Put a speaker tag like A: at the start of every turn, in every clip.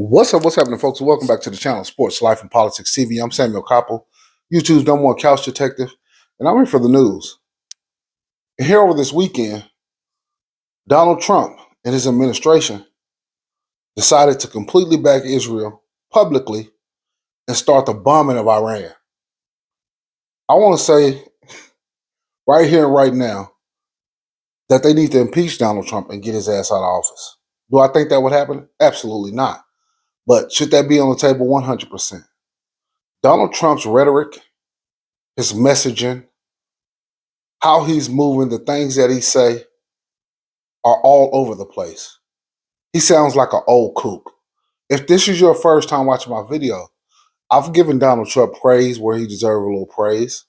A: What's happening, folks? Welcome back to the channel, Sports, Life, and Politics TV. I'm Samuel Koppel, YouTube's number one couch detective, and I'm here for the news. And here over this weekend, Donald Trump and his administration decided to completely back Israel publicly and start the bombing of Iran. I want to say right here and right now that they need to impeach Donald Trump and get his ass out of office. Do I think that would happen? Absolutely not. But should that be on the table? 100%. Donald Trump's rhetoric, his messaging, how he's moving, the things that he say are all over the place. He sounds like an old kook. If this is your first time watching my video, I've given Donald Trump praise where he deserves a little praise.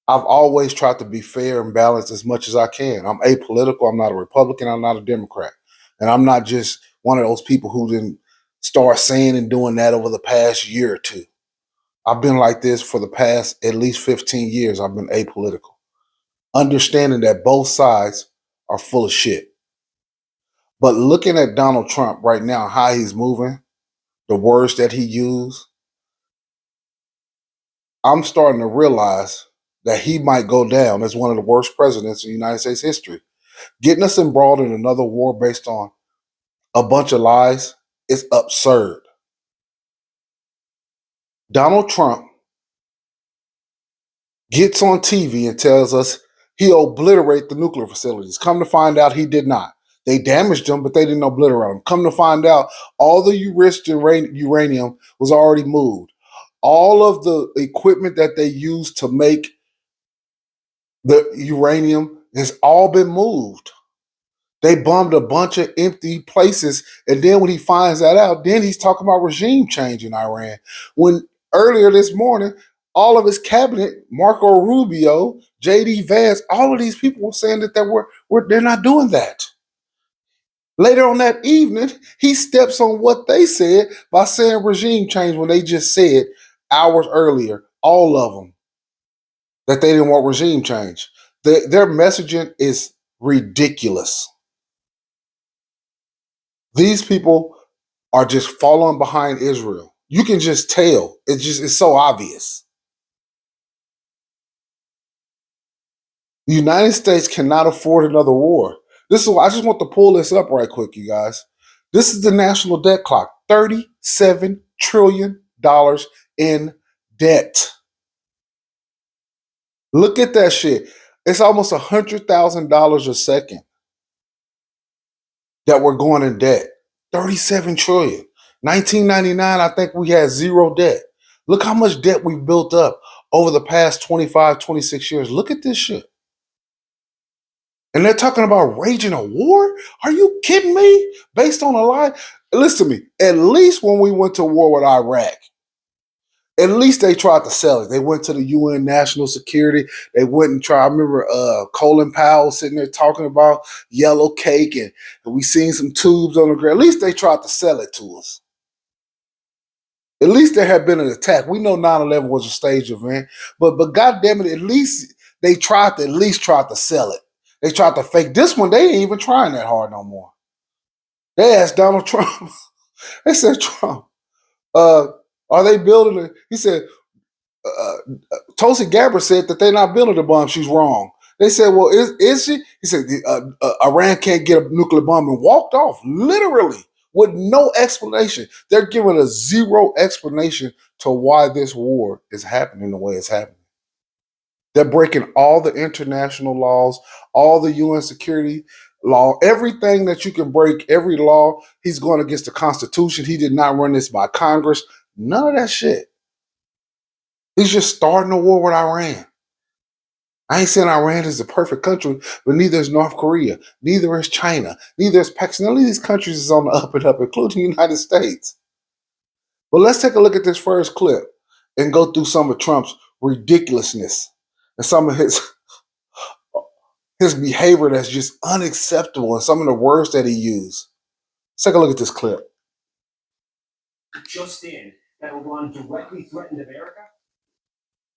A: I've always tried to be fair and balanced as much as I can. I'm apolitical. I'm not a Republican. I'm not a Democrat. And I'm not just one of those people who didn't start saying and doing that over the past year or two. I've been like this for the past at least 15 years. I've been apolitical, understanding that both sides are full of shit. But looking at Donald Trump right now, how he's moving, the words that he used, I'm starting to realize that he might go down as one of the worst presidents in United States history. Getting us embroiled in another war based on a bunch of lies is absurd. Donald Trump gets on TV and tells us he'll obliterate the nuclear facilities. Come to find out, he did not. They damaged them, but they didn't obliterate them. Come to find out, all the enriched uranium was already moved. All of the equipment that they used to make the uranium has all been moved. They bombed a bunch of empty places. And then when he finds that out, then he's talking about regime change in Iran. When earlier this morning, all of his cabinet, Marco Rubio, J.D. Vance, all of these people were saying that they're not doing that. Later on that evening, he steps on what they said by saying regime change when they just said hours earlier, all of them, that they didn't want regime change. Their messaging is ridiculous. These people are just following behind Israel. You can just tell. It's so obvious. The United States cannot afford another war. This is why I just want to pull this up right quick, you guys. This is the national debt clock. $37 trillion in debt. Look at that shit. It's almost $100,000 a second that we're going in debt. 37 trillion. 1999, I think we had zero debt. Look how much debt we've built up over the past 25, 26 years. Look at this shit. And they're talking about raging a war? Are you kidding me? Based on a lie? Listen to me. At least when we went to war with Iraq, at least they tried to sell it. They went to the UN National Security. They went and tried. I remember Colin Powell sitting there talking about yellow cake, and we seen some tubes on the ground. At least they tried to sell it to us. At least there had been an attack. We know 9/11 was a stage event, but God damn it, at least they tried to sell it. They tried to fake this one. They ain't even trying that hard no more. They asked Donald Trump. They said, Trump, are they building it? He said, Tulsi Gabbard said that they're not building the bomb. She's wrong. They said, well, is she? He said, Iran can't get a nuclear bomb, and walked off, literally, with no explanation. They're giving a zero explanation to why this war is happening the way it's happening. They're breaking all the international laws, all the UN security law, everything that you can break, every law. He's going against the Constitution. He did not run this by Congress. None of that shit. He's just starting a war with Iran. I ain't saying Iran is the perfect country, but neither is North Korea, neither is China, neither is Pakistan. None of these countries is on the up and up, including the United States. But let's take a look at this first clip and go through some of Trump's ridiculousness and some of his behavior that's just unacceptable and some of the words that he used. Let's take a look at this clip.
B: Just in, that Iran directly threatened America?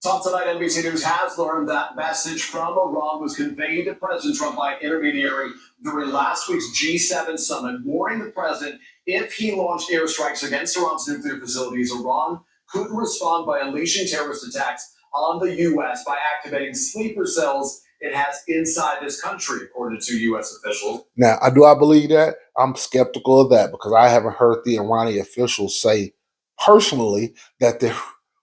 B: Top tonight, NBC News has learned that message from Iran was conveyed to President Trump by an intermediary during last week's G7 summit, warning the president If he launched airstrikes against Iran's nuclear facilities, Iran could respond by unleashing terrorist attacks on the U.S. by activating sleeper cells it has inside this country, according to U.S. officials.
A: Now, I believe that? I'm skeptical of that because I haven't heard the Iranian officials say personally that they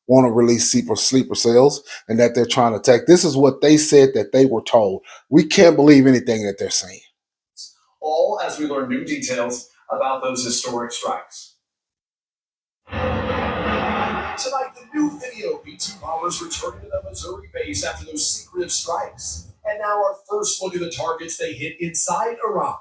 A: want to release sleeper cells and that they're trying to attack. This is what they said that they were told. We can't believe anything that they're saying.
B: All as we learn new details about those historic strikes. Tonight, the new video, B-2 bombers returning to the Missouri base after those secretive strikes. And now our first look at the targets they hit inside Iran.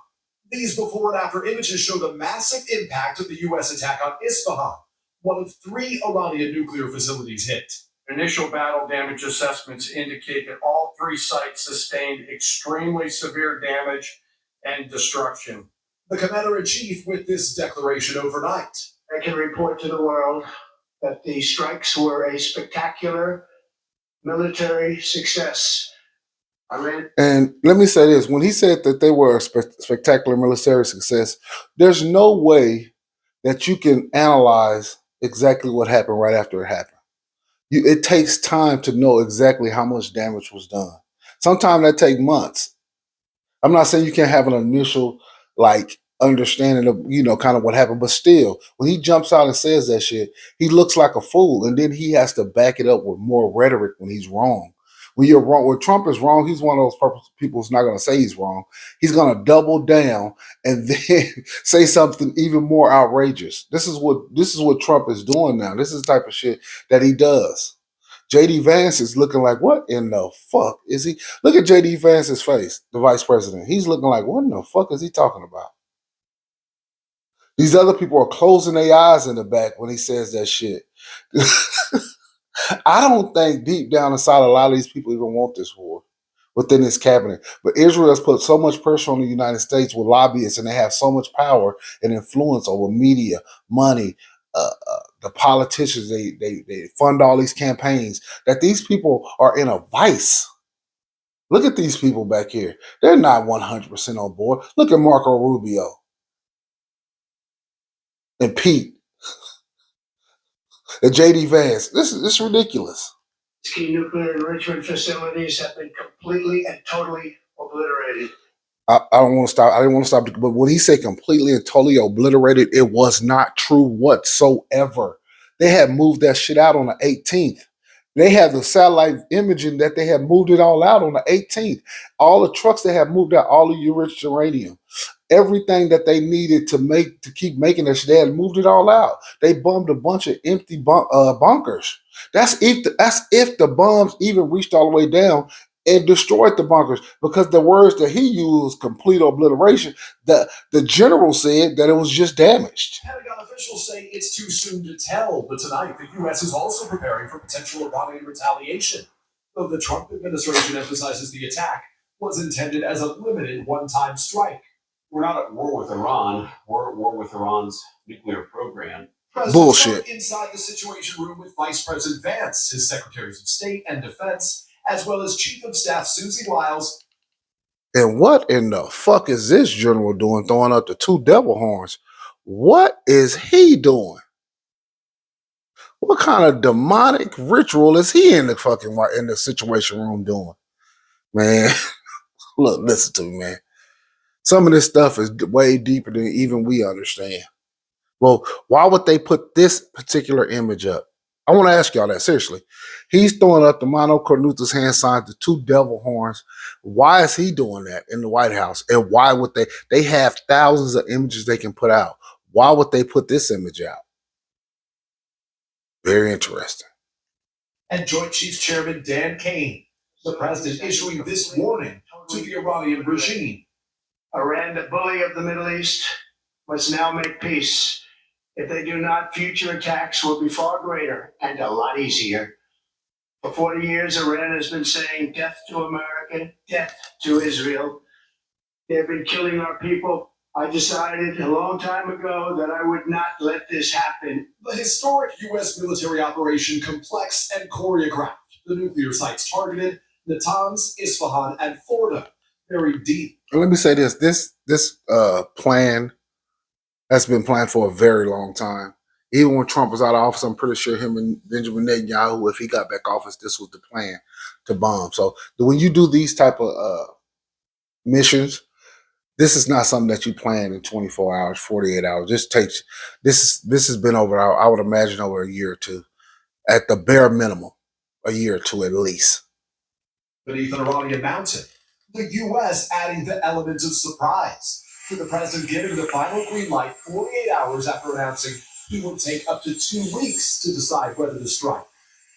B: These before and after images show the massive impact of the U.S. attack on Isfahan, one of 3 Iranian nuclear facilities hit. Initial battle damage assessments indicate that all 3 sites sustained extremely severe damage and destruction. The commander-in-chief with this declaration overnight.
C: I can report to the world that the strikes were a spectacular military success.
A: And let me say this. When he said that they were a spectacular military success, there's no way that you can analyze exactly what happened right after it happened. It takes time to know exactly how much damage was done. Sometimes that takes months. I'm not saying you can't have an initial understanding of kind of what happened, but still, when he jumps out and says that shit, he looks like a fool, and then he has to back it up with more rhetoric when he's wrong. When you're wrong, when Trump is wrong, he's one of those people who's not going to say he's wrong. He's going to double down and then say something even more outrageous. This is what Trump is doing now. This is the type of shit that he does. JD Vance is looking like, what in the fuck is he? Look at JD Vance's face, the vice president. He's looking like, what in the fuck is he talking about? These other people are closing their eyes in the back when he says that shit. I don't think deep down inside a lot of these people even want this war within this cabinet. But Israel has put so much pressure on the United States with lobbyists, and they have so much power and influence over media, money, the politicians. They fund all these campaigns that these people are in a vice. Look at these people back here. They're not 100% on board. Look at Marco Rubio and Pete and JD Vance. This is ridiculous.
C: Key nuclear enrichment facilities have been completely and totally obliterated.
A: I don't want to stop. I didn't want to stop. But when he said completely and totally obliterated, it was not true whatsoever. They had moved that shit out on the 18th. They had the satellite imaging that they had moved it all out on the 18th. All the trucks they had moved out, all the enriched uranium, everything that they needed to keep making that shit, they had moved it all out. They bombed a bunch of empty bunkers. That's if the bombs even reached all the way down and destroyed the bunkers, because the words that he used, complete obliteration, the general said that it was just damaged.
B: Pentagon officials say it's too soon to tell, but tonight the U.S. is also preparing for potential Iranian retaliation, though the Trump administration emphasizes the attack was intended as a limited one-time strike.
D: We're not at war with Iran. We're at war with Iran's nuclear program.
B: President
A: Bullshit.
B: Trump inside the Situation Room with Vice President Vance, his Secretaries of State and Defense, as well as Chief of Staff Susie Wiles.
A: And what in the fuck is this general doing, throwing up the 2 devil horns? What is he doing? What kind of demonic ritual is he in the Situation Room doing? Man, look, listen to me, man. Some of this stuff is way deeper than even we understand. Well, why would they put this particular image up? I want to ask y'all that, seriously. He's throwing up the Mano Cornutus hand signs, the 2 devil horns. Why is he doing that in the White House? And why would they have thousands of images they can put out. Why would they put this image out? Very interesting.
B: And Joint Chiefs Chairman Dan Kane, the president issuing this warning to the Iranian regime.
C: Iran, the bully of the Middle East, must now make peace. If they do not, future attacks will be far greater and a lot easier. For 40 years, Iran has been saying death to America, death to Israel. They've been killing our people. I decided a long time ago that I would not let this happen.
B: The historic U.S. military operation, complex and choreographed. The nuclear sites targeted, Natanz, Isfahan, and Florida. Very deep.
A: Let me say this. This plan That's been planned for a very long time. Even when Trump was out of office, I'm pretty sure him and Benjamin Netanyahu, if he got back office, this was the plan to bomb. So when you do these type of missions, this is not something that you plan in 24 hours, 48 hours. This has been over, I would imagine, over a year or two, at the bare minimum, a year or two at least.
B: Beneath an Iranian mountain, the U.S. adding the element of surprise, with the president giving the final green light 48 hours after announcing he would take up to 2 weeks to decide whether to strike.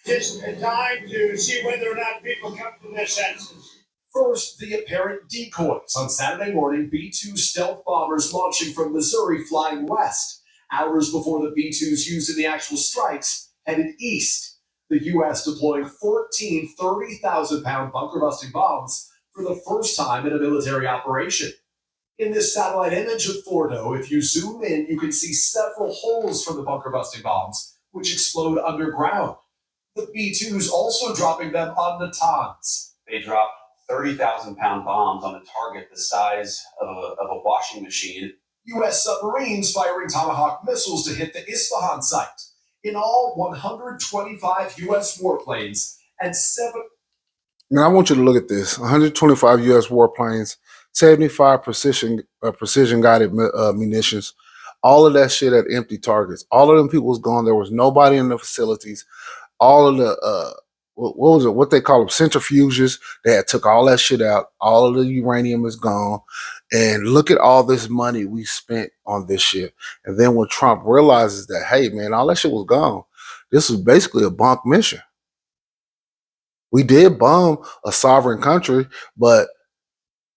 C: Just a time to see whether or not people come to their senses.
B: First, the apparent decoys. On Saturday morning, B-2 stealth bombers launching from Missouri flying west. Hours before the B-2s used in the actual strikes headed east. The U.S. deploying 14 30,000-pound bunker-busting bombs for the first time in a military operation. In this satellite image of Fordo, if you zoom in, you can see several holes from the bunker-busting bombs, which explode underground. The B-2s also dropping them on Natanz.
D: They dropped 30,000-pound bombs on a target the size of a washing machine.
B: U.S. submarines firing Tomahawk missiles to hit the Isfahan site. In all, 125 U.S. warplanes and 7.
A: Now I want you to look at this: 125 U.S. warplanes, 75 precision guided munitions. All of that shit at empty targets. All of them people was gone. There was nobody in the facilities. All of the what was it? What they call them, centrifuges. They had took all that shit out. All of the uranium is gone. And look at all this money we spent on this shit. And then when Trump realizes that, hey man, all that shit was gone. This was basically a bunk mission. We did bomb a sovereign country, but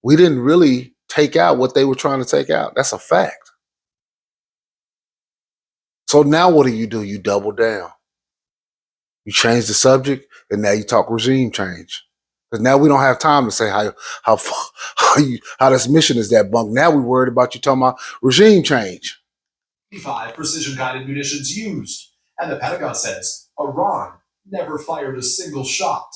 A: we didn't really take out what they were trying to take out. That's a fact. So now what do? You double down. You change the subject, and now you talk regime change. Because now we don't have time to say how this mission is that bunk. Now we're worried about you talking about regime change.
B: 55 precision-guided munitions used, and the Pentagon says Iran never fired a single shot.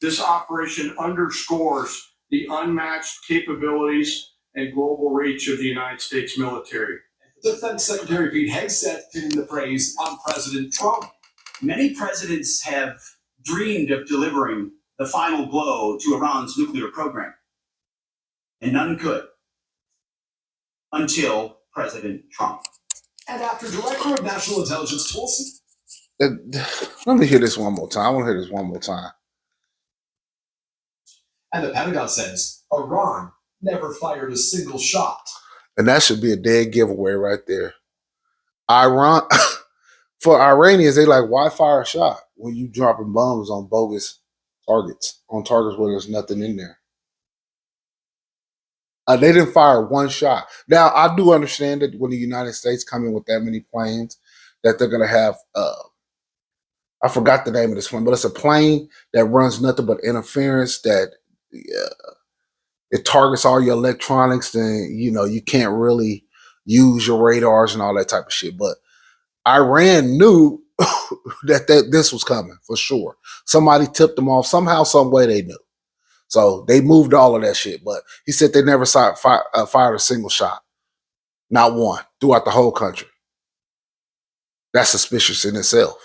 E: This operation underscores the unmatched capabilities and global reach of the United States military.
B: Defense Secretary Pete Hegseth pinning the praise on President Trump.
F: Many presidents have dreamed of delivering the final blow to Iran's nuclear program, and none could until President Trump.
B: And after Director of National Intelligence Tulsi.
A: Let me hear this one more time. I want to hear this one more time.
B: And the Pentagon says Iran never fired a single shot.
A: And that should be a dead giveaway right there. Iran, for Iranians, they like, why fire a shot when you dropping bombs on bogus targets, on targets where there's nothing in there? They didn't fire one shot. Now, I do understand that when the United States come in with that many planes, that they're going to have, I forgot the name of this plane, but it's a plane that runs nothing but interference that it targets all your electronics, then, you can't really use your radars and all that type of shit. But Iran knew that this was coming for sure. Somebody tipped them off. Somehow, some way they knew. So they moved all of that shit. But he said they never fired a single shot. Not one throughout the whole country. That's suspicious in itself.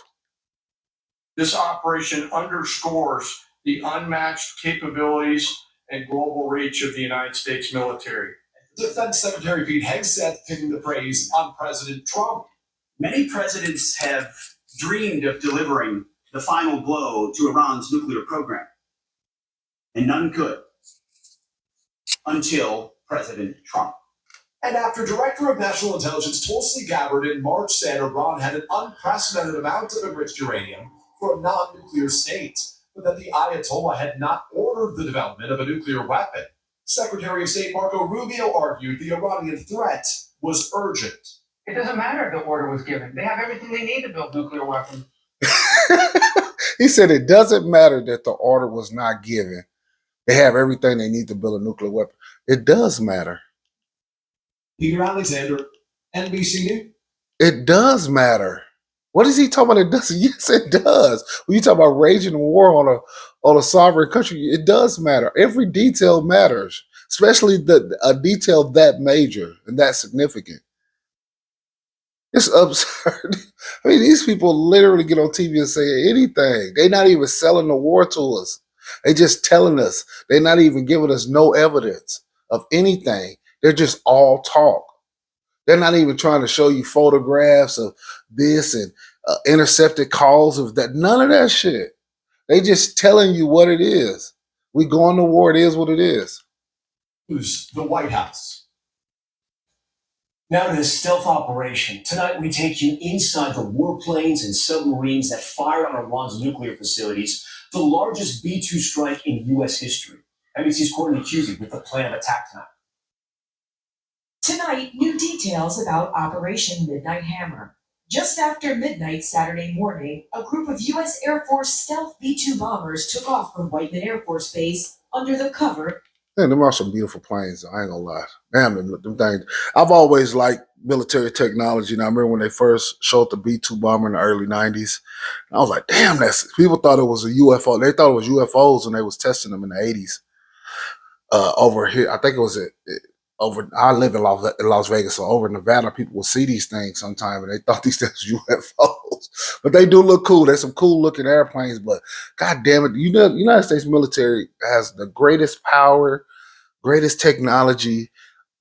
E: This operation underscores the unmatched capabilities and global reach of the United States military.
B: Defense Secretary Pete Hegseth pinning the praise on President Trump.
F: Many presidents have dreamed of delivering the final blow to Iran's nuclear program, and none could until President Trump.
B: And after Director of National Intelligence Tulsi Gabbard in March said Iran had an unprecedented amount of enriched uranium for a non-nuclear state, but that the Ayatollah had not ordered the development of a nuclear weapon, Secretary of State Marco Rubio argued the Iranian threat was urgent.
G: It doesn't matter if the order was given. They have everything they need to build nuclear weapons.
A: He said it doesn't matter that the order was not given. They have everything they need to build a nuclear weapon. It does matter.
B: Peter Alexander, NBC News.
A: It does matter. What is he talking about? It doesn't. Yes, it does. When you talk about raging war on a sovereign country, it does matter. Every detail matters, especially a detail that major and that significant. It's absurd. I mean, these people literally get on TV and say anything. They're not even selling the war to us. They just telling us. They're not even giving us no evidence of anything. They're just all talk. They're not even trying to show you photographs of this and intercepted calls of that. None of that shit. They just telling you what it is. We going to war. It is what it is.
B: Who's the White House?
H: Now to the stealth operation. Tonight we take you inside the warplanes and submarines that fired on Iran's nuclear facilities, the largest B-2 strike in U.S. history. NBC's Courtney Cusick with the plan of attack tonight.
I: Tonight, new details about Operation Midnight Hammer. Just after midnight Saturday morning, a group of U.S. Air Force stealth B-2 bombers took off from Whiteman Air Force Base under the cover.
A: Man, them are some beautiful planes, though. I ain't gonna lie. Damn, them things. I've always liked military technology. And I remember when they first showed the B-2 bomber in the early 90s. I was like, damn, people thought it was a UFO. They thought it was UFOs when they was testing them in the 80s. Over here, I think it was over. I live in Las Vegas, so over in Nevada, people will see these things sometime, and they thought these things were UFOs. But they do look cool. There's some cool looking airplanes, but god damn it, the United States military has the greatest power, greatest technology.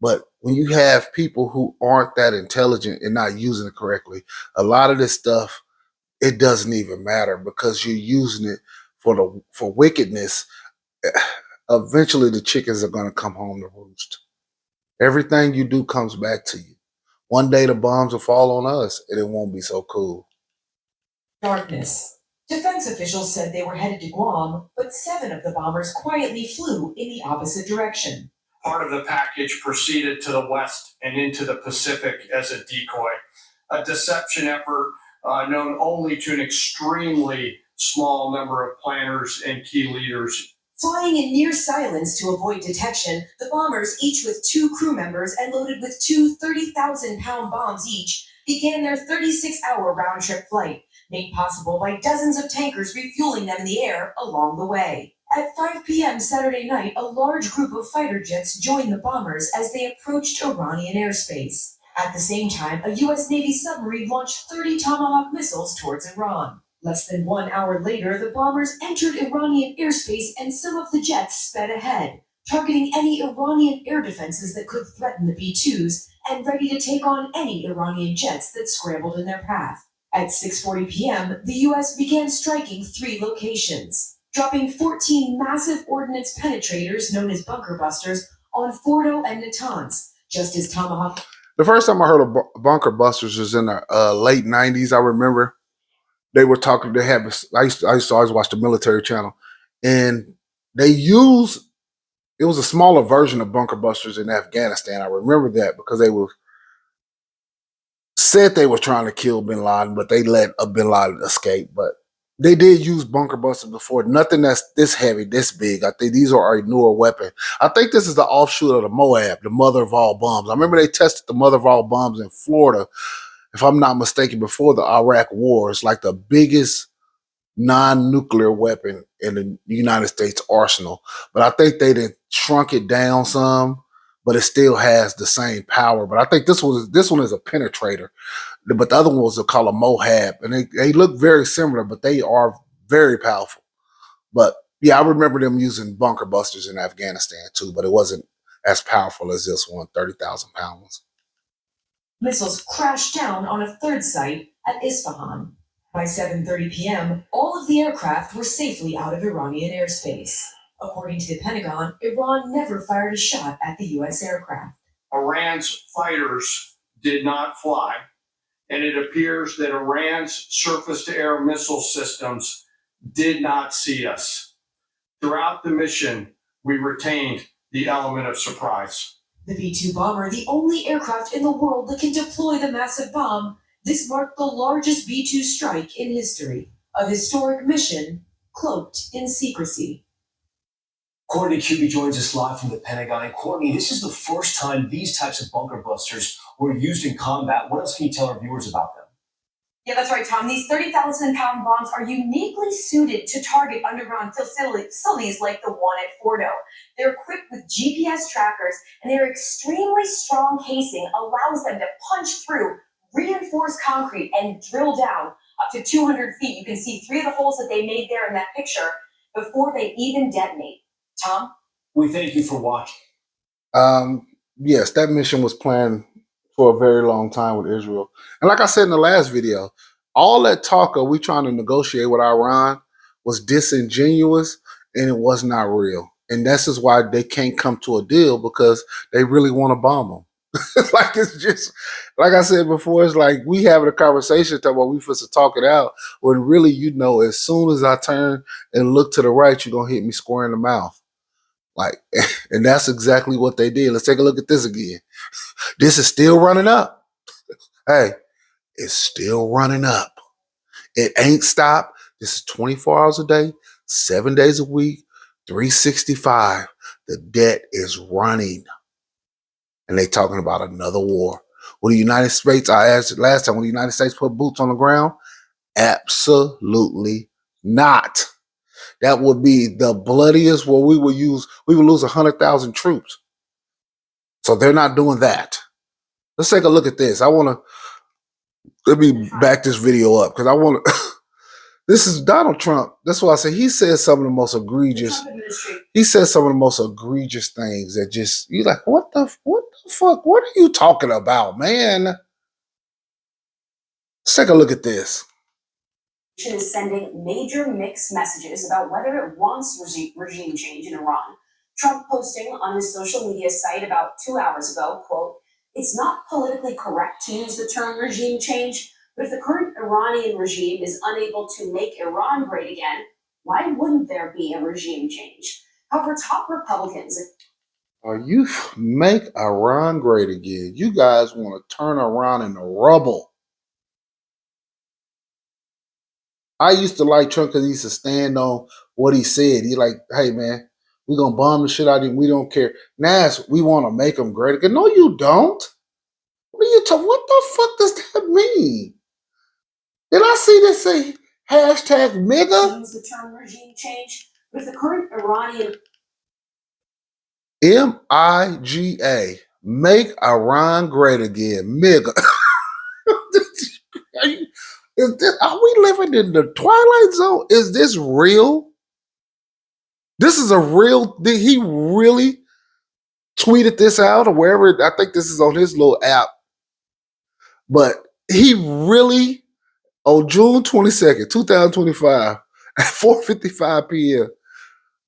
A: But when you have people who aren't that intelligent and not using it correctly, a lot of this stuff, it doesn't even matter because you're using it for wickedness. Eventually the chickens are going to come home to roost. Everything you do comes back to you. One day the bombs will fall on us and it won't be so cool.
I: Darkness. Defense officials said they were headed to Guam, but 7 of the bombers quietly flew in the opposite direction.
E: Part of the package proceeded to the west and into the Pacific as a decoy, a deception effort known only to an extremely small number of planners and key leaders.
I: Flying in near silence to avoid detection, the bombers, each with 2 crew members and loaded with 2 30,000-pound bombs each, began their 36-hour round-trip flight, made possible by dozens of tankers refueling them in the air along the way. At 5 p.m. Saturday night, a large group of fighter jets joined the bombers as they approached Iranian airspace. At the same time, a U.S. Navy submarine launched 30 Tomahawk missiles towards Iran. Less than 1 hour later, the bombers entered Iranian airspace and some of the jets sped ahead, targeting any Iranian air defenses that could threaten the B-2s and ready to take on any Iranian jets that scrambled in their path. At 6:40 p.m., the U.S. began striking 3 locations, dropping 14 massive ordnance penetrators known as bunker busters on Fordo and Natanz, just as Tomahawk.
A: The first time I heard of bunker busters was in the late 90s. I remember they were talking. I used to always watch the military channel, and it was a smaller version of bunker busters in Afghanistan. I remember that because they said they were trying to kill bin Laden, but they let a bin Laden escape. But they did use bunker busters before. Nothing that's this heavy, this big. I think these are a newer weapon. I think this is the offshoot of the Moab, the mother of all bombs. I remember they tested the mother of all bombs in Florida, if I'm not mistaken, before the Iraq War. It's like the biggest non-nuclear weapon in the United States arsenal. But I think they did shrunk it down some, but it still has the same power. But I think this one is a penetrator. But the other one was called a Moab. And they look very similar, but they are very powerful. But yeah, I remember them using bunker busters in Afghanistan too, but it wasn't as powerful as this one, 30,000 pounds.
I: Missiles crashed down on a third site at Isfahan. By 7:30 p.m., all of the aircraft were safely out of Iranian airspace. According to the Pentagon, Iran never fired a shot at the U.S. aircraft.
E: Iran's fighters did not fly, and it appears that Iran's surface-to-air missile systems did not see us. Throughout the mission, we retained the element of surprise.
I: The B-2 bomber, the only aircraft in the world that can deploy the massive bomb, this marked the largest B-2 strike in history, a historic mission cloaked in secrecy.
H: Courtney Cusick joins us live from the Pentagon. And Courtney, this is the first time these types of bunker busters were used in combat. What else can you tell our viewers about them?
J: Yeah, that's right, Tom. These 30,000-pound bombs are uniquely suited to target underground facilities like the one at Fordo. They're equipped with GPS trackers, and their extremely strong casing allows them to punch through reinforced concrete and drill down up to 200 feet. You can see 3 of the holes that they made there in that picture before they even detonate. Tom?
H: We thank you for watching.
A: Yes, that mission was planned for a very long time with Israel. And like I said in the last video, all that talk of we trying to negotiate with Iran was disingenuous and it was not real. And this is why they can't come to a deal, because they really want to bomb them. It's just, like I said before, it's like we having a conversation talking about we supposed to talk it out, when really, as soon as I turn and look to the right, you're going to hit me square in the mouth. And that's exactly what they did. Let's take a look at this again. This is still running up. Hey, it's still running up. It ain't stopped. This is 24 hours a day, 7 days a week, 365. The debt is running. And they talking about another war. Will the United States, I asked last time, will the United States put boots on the ground? Absolutely not. That would be the bloodiest where we would lose 100,000 troops. So they're not doing that. Let's take a look at this. Let me back this video up because I want to. This is Donald Trump. That's why I say he says some of the most egregious. He says some of the most egregious things that just, you're like, what the fuck? What are you talking about, man? Let's take a look at this.
J: Is sending major mixed messages about whether it wants regime change in Iran. Trump posting on his social media site about 2 hours ago, quote, "It's not politically correct to use the term regime change, but if the current Iranian regime is unable to make Iran great again, why wouldn't there be a regime change?" However, top Republicans...
A: You make Iran great again. You guys want to turn Iran into rubble. I used to like Trump because he used to stand on what he said. He like, hey, man, we're going to bomb the shit out of him. We don't care. Now we want to make him great again. No, you don't. What are you talking? What the fuck does that mean? Did I see this say hashtag MIGA?
J: Use the term regime change, but if the current Iranian...
A: MIGA. Make Iran great again. MIGA. Are we living in the Twilight Zone? Is this real? This is a real thing. He really tweeted this out or wherever. I think this is on his little app. But he really, on June 22nd, 2025, at 4:55 p.m.,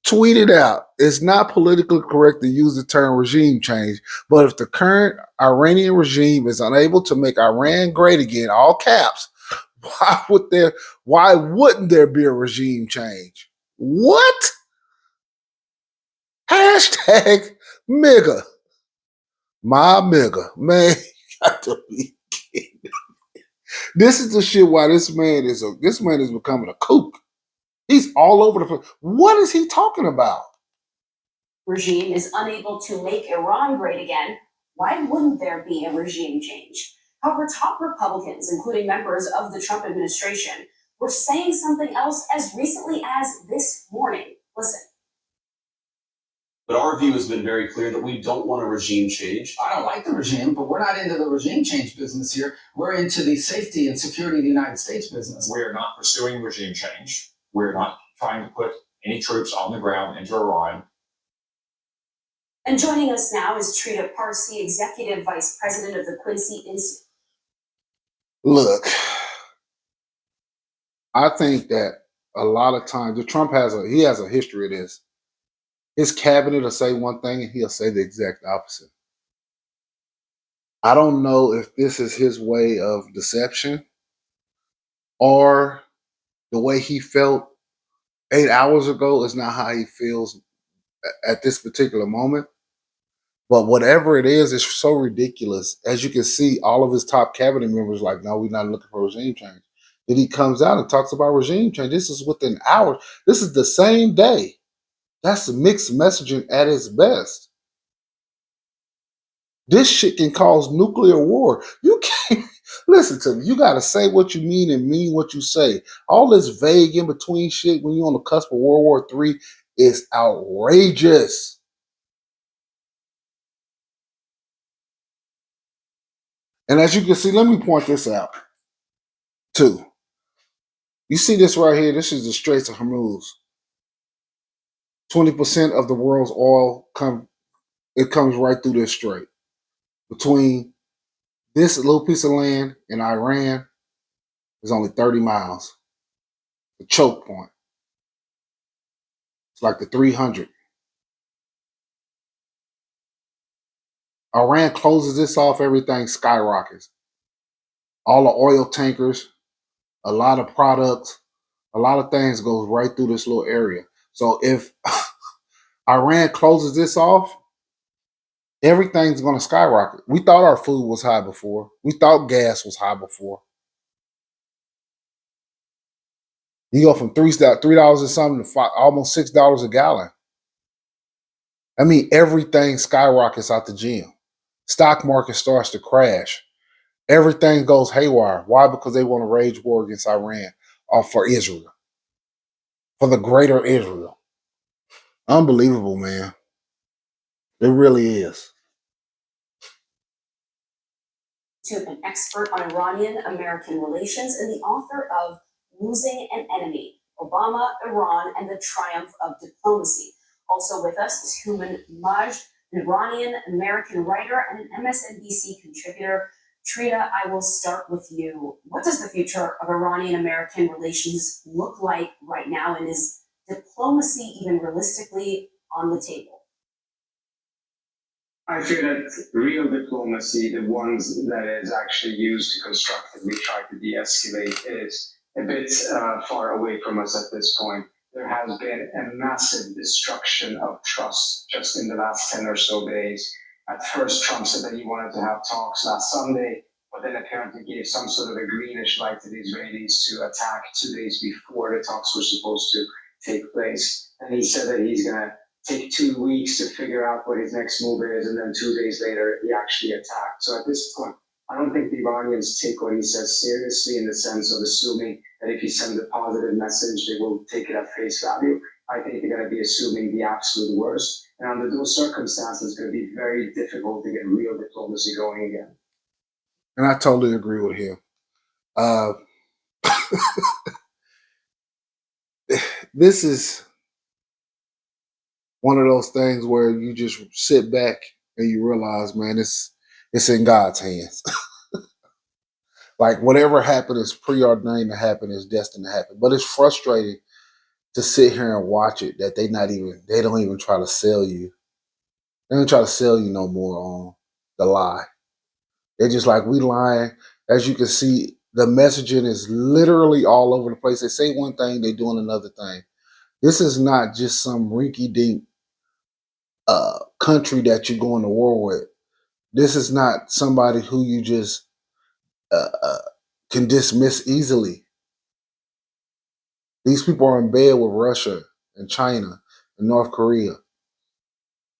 A: tweeted out, "It's not politically correct to use the term regime change, but if the current Iranian regime is unable to make Iran great again," all caps, why wouldn't there be a regime change? What? Hashtag MIGA. My MIGA. Man, you got to be kidding. This is the shit why this man is becoming a kook. He's all over the place. What is he talking about?
J: Regime is unable to make Iran great again, why wouldn't there be a regime change? However, top Republicans, including members of the Trump administration, were saying something else as recently as this morning. Listen.
D: But our view has been very clear that we don't want a regime change.
K: I don't like the regime, but we're not into the regime change business here. We're into the safety and security of the United States business.
L: We're not pursuing regime change. We're not trying to put any troops on the ground into Iran.
J: And joining us now is Trita Parsi, Executive Vice President of the Quincy Institute.
A: Look, I think that a lot of times, Trump has a history of this. His cabinet will say one thing and he'll say the exact opposite. I don't know if this is his way of deception or the way he felt 8 hours ago is not how he feels at this particular moment. But whatever it is, it's so ridiculous. As you can see, all of his top cabinet members like, no, we're not looking for regime change. Then he comes out and talks about regime change. This is within hours. This is the same day. That's mixed messaging at its best. This shit can cause nuclear war. You can't listen to me. You got to say what you mean and mean what you say. All this vague in between shit when you're on the cusp of World War III is outrageous. And as you can see, let me point this out too. You see this right here? This is the Straits of Hormuz. 20% of the world's oil comes right through this strait. Between this little piece of land and Iran is only 30 miles. The choke point. It's like the 300. Iran closes this off, everything skyrockets. All the oil tankers, a lot of products, a lot of things goes right through this little area. So if Iran closes this off, everything's going to skyrocket. We thought our food was high before. We thought gas was high before. You go from $3 and something to almost $6 a gallon. I mean, everything skyrockets out the gym. Stock market starts to crash. Everything goes haywire. Why? Because they want to wage war against Iran or for Israel, for the greater Israel. Unbelievable, man. It really is.
J: An expert on Iranian-American relations and the author of Losing an Enemy, Obama, Iran, and the Triumph of Diplomacy. Also with us is Human Majd, an Iranian-American writer and an MSNBC contributor. Trita, I will start with you. What does the future of Iranian-American relations look like right now, and is diplomacy even realistically on the table?
M: I feel that real diplomacy, the ones that is actually used to constructively try to de-escalate, is a bit far away from us at this point. There has been a massive destruction of trust just in the last 10 or so days. At first, Trump said that he wanted to have talks last Sunday, but then apparently gave some sort of a greenish light to the Israelis to attack 2 days before the talks were supposed to take place. And he said that he's going to take 2 weeks to figure out what his next move is, and then 2 days later, he actually attacked. So at this point, I don't think the Iranians take what he says seriously in the sense of assuming that if he sends a positive message, they will take it at face value. I think they're going to be assuming the absolute worst. And under those circumstances, it's going to be very difficult to get real diplomacy going again.
A: And I totally agree with him. This is one of those things where you just sit back and you realize, man, it's in God's hands. Like whatever happened is preordained to happen, is destined to happen. But it's frustrating to sit here and watch it that they don't even try to sell you. They don't try to sell you no more on the lie. They're just like, we lying. As you can see, the messaging is literally all over the place. They say one thing, they doing another thing. This is not just some rinky-dink country that you're going to war with. This is not somebody who you just can dismiss easily. These people are in bed with Russia and China and North Korea.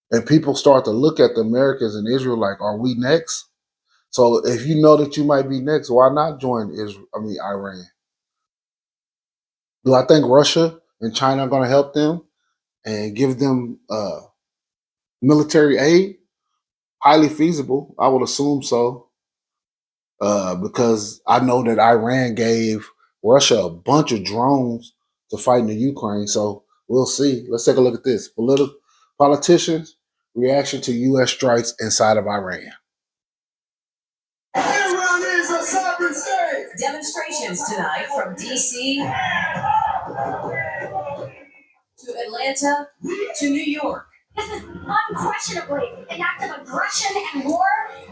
A: And people start to look at the Americans and Israel like, are we next? So if you know that you might be next, why not join Iran? Do I think Russia and China are going to help them and give them military aid? Highly feasible. I would assume so. Because I know that Iran gave Russia a bunch of drones to fight in the Ukraine. So we'll see. Let's take a look at this. Politicians' reaction to U.S. strikes inside of Iran.
B: Iran is a sovereign state.
I: Demonstrations tonight from D.C. to Atlanta to New York.
N: This is unquestionably an act of aggression and war.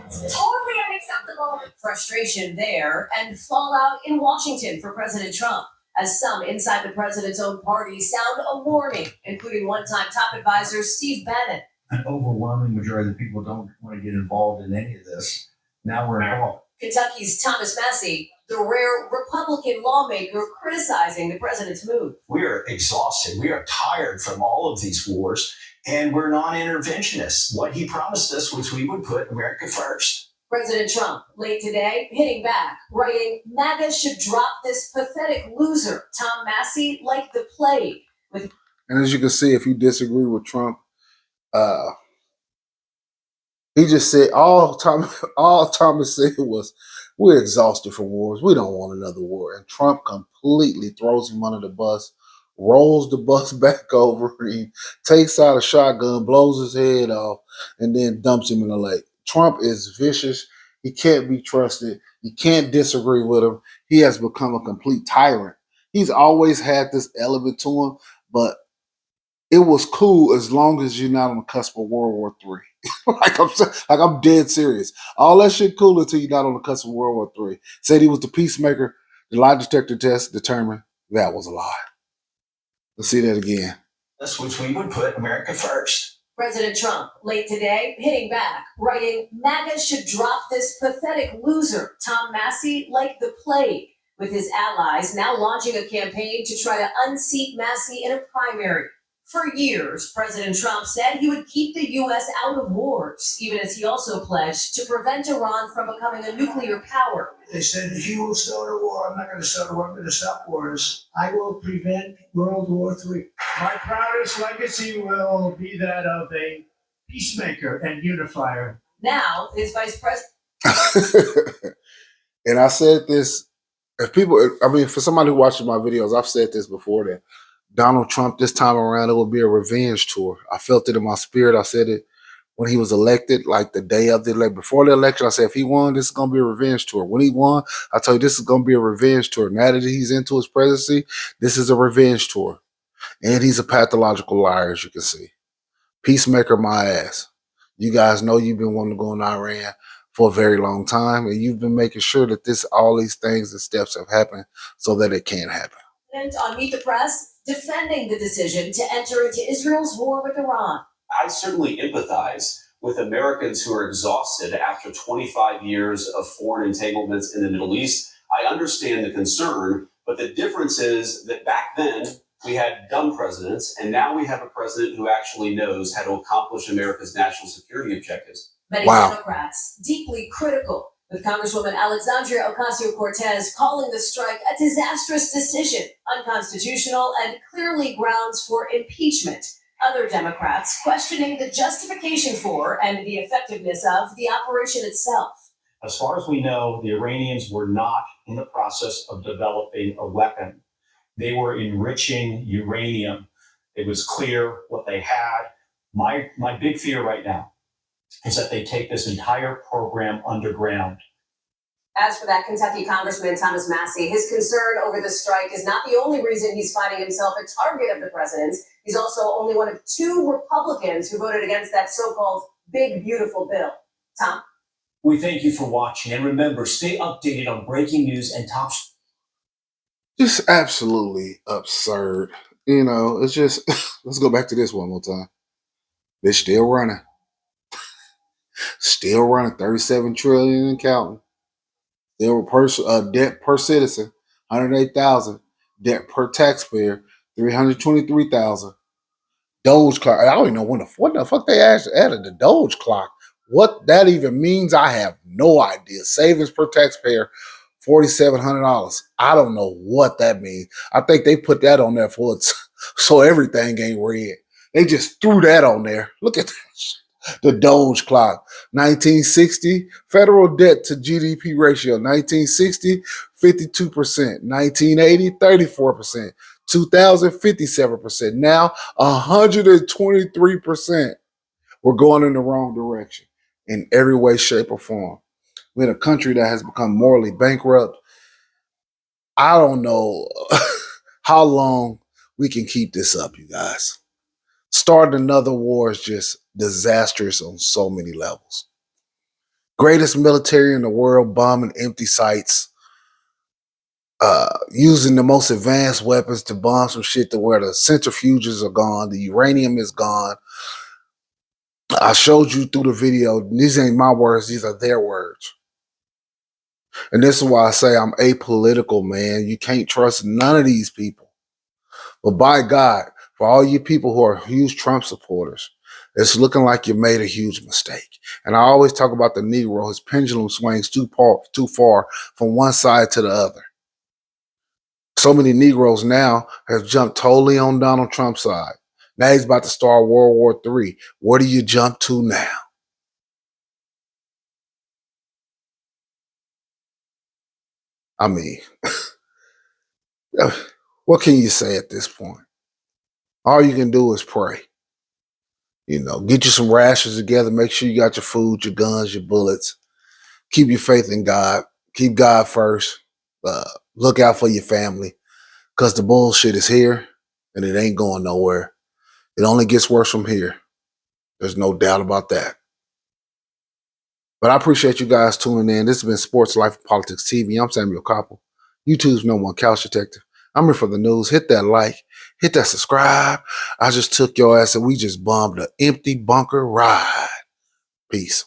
N: It's totally unacceptable.
I: Frustration there and fallout in Washington for President Trump, as some inside the president's own party sound a warning, including one-time top advisor Steve Bannon.
O: An overwhelming majority of the people don't want to get involved in any of this. Now we're involved.
I: Kentucky's Thomas Massey, the rare Republican lawmaker criticizing the president's move.
H: We are exhausted. We are tired from all of these wars, and we're non-interventionists. What he promised us was we would put America first.
I: President Trump, late today, hitting back, writing, MAGA should drop this pathetic loser, Tom Massey, like the plague.
A: And as you can see, if you disagree with Trump, He just said all Thomas said was, "We're exhausted from wars. We don't want another war." And Trump completely throws him under the bus, rolls the bus back over him, takes out a shotgun, blows his head off, and then dumps him in the lake. Trump is vicious. He can't be trusted. You can't disagree with him. He has become a complete tyrant. He's always had this element to him, but it was cool as long as you're not on the cusp of World War III. like I'm dead serious. All that shit cool until you're not on the cusp of World War III. Said he was the peacemaker. The lie detector test determined that was a lie. Let's see that again.
H: That's which we would put America first.
I: President Trump, late today, hitting back, writing, MAGA should drop this pathetic loser, Tom Massey, like the plague, with his allies now launching a campaign to try to unseat Massey in a primary. For years, President Trump said he would keep the U.S. out of wars, even as he also pledged to prevent Iran from becoming a nuclear power.
C: They said, if you will start a war, I'm not going to start a war, I'm going to stop wars. I will prevent World War III. My proudest legacy will be that of a peacemaker and unifier.
I: Now, his vice president.
A: And I said this, for somebody who watches my videos, I've said this before that Donald Trump this time around, it will be a revenge tour. I felt it in my spirit. I said it when he was elected, like the day of the election. Before the election, I said, if he won, this is going to be a revenge tour. When he won, I told you this is going to be a revenge tour. Now that he's into his presidency, this is a revenge tour. And he's a pathological liar, as you can see. Peacemaker, my ass. You guys know you've been wanting to go in Iran for a very long time, and you've been making sure that all these things and steps have happened so that it can't happen.
I: On Meet the Press, defending the decision to enter into Israel's war with Iran.
D: I certainly empathize with Americans who are exhausted after 25 years of foreign entanglements in the Middle East. I understand the concern, but the difference is that back then we had dumb presidents, and now we have a president who actually knows how to accomplish America's national security objectives.
I: Many Democrats deeply critical, with Congresswoman Alexandria Ocasio-Cortez calling the strike a disastrous decision, unconstitutional, and clearly grounds for impeachment. Other Democrats questioning the justification for and the effectiveness of the operation itself.
H: As far as we know, the Iranians were not in the process of developing a weapon. They were enriching uranium. It was clear what they had. My big fear right now is that they take this entire program underground.
I: As for that Kentucky Congressman Thomas Massey, his concern over the strike is not the only reason he's finding himself a target of the president's. He's also only one of 2 Republicans who voted against that so-called big, beautiful bill. Tom?
H: We thank you for watching, and remember, stay updated on breaking news and top.
A: Just absolutely absurd. It's just, let's go back to this one more time. They're still running. Still running 37 trillion and counting. There were debt per citizen, 108,000. Debt per taxpayer, 323,000. Doge clock. I don't even know what the fuck they added the Doge clock. What that even means, I have no idea. Savings per taxpayer, $4,700. I don't know what that means. I think they put that on there for it so everything ain't red. They just threw that on there. Look at that. The Doge clock. 1960, federal debt to GDP ratio. 1960, 52%. 1980, 34%. 2000, 57%. Now, 123%. We're going in the wrong direction in every way, shape, or form. We're in a country that has become morally bankrupt. I don't know how long we can keep this up, you guys. Starting another war is just disastrous on so many levels. Greatest military in the world bombing empty sites, using the most advanced weapons to bomb some shit to where the centrifuges are gone, the uranium is gone. I showed you through the video, these ain't my words, these are their words. And this is why I say I'm apolitical, man. You can't trust none of these people. But by God, for all you people who are huge Trump supporters, it's looking like you made a huge mistake. And I always talk about the Negro. His pendulum swings too far from one side to the other. So many Negroes now have jumped totally on Donald Trump's side. Now he's about to start World War III. Where do you jump to now? I mean, what can you say at this point? All you can do is pray. Get you some rations together. Make sure you got your food, your guns, your bullets. Keep your faith in God. Keep God first. Look out for your family because the bullshit is here and it ain't going nowhere. It only gets worse from here. There's no doubt about that. But I appreciate you guys tuning in. This has been Sports Life and Politics TV. I'm Samuel Koppel, YouTube's #1 couch detective. I'm here for the news. Hit that like, hit that subscribe. I just took your ass and we just bombed an empty bunker ride. Peace.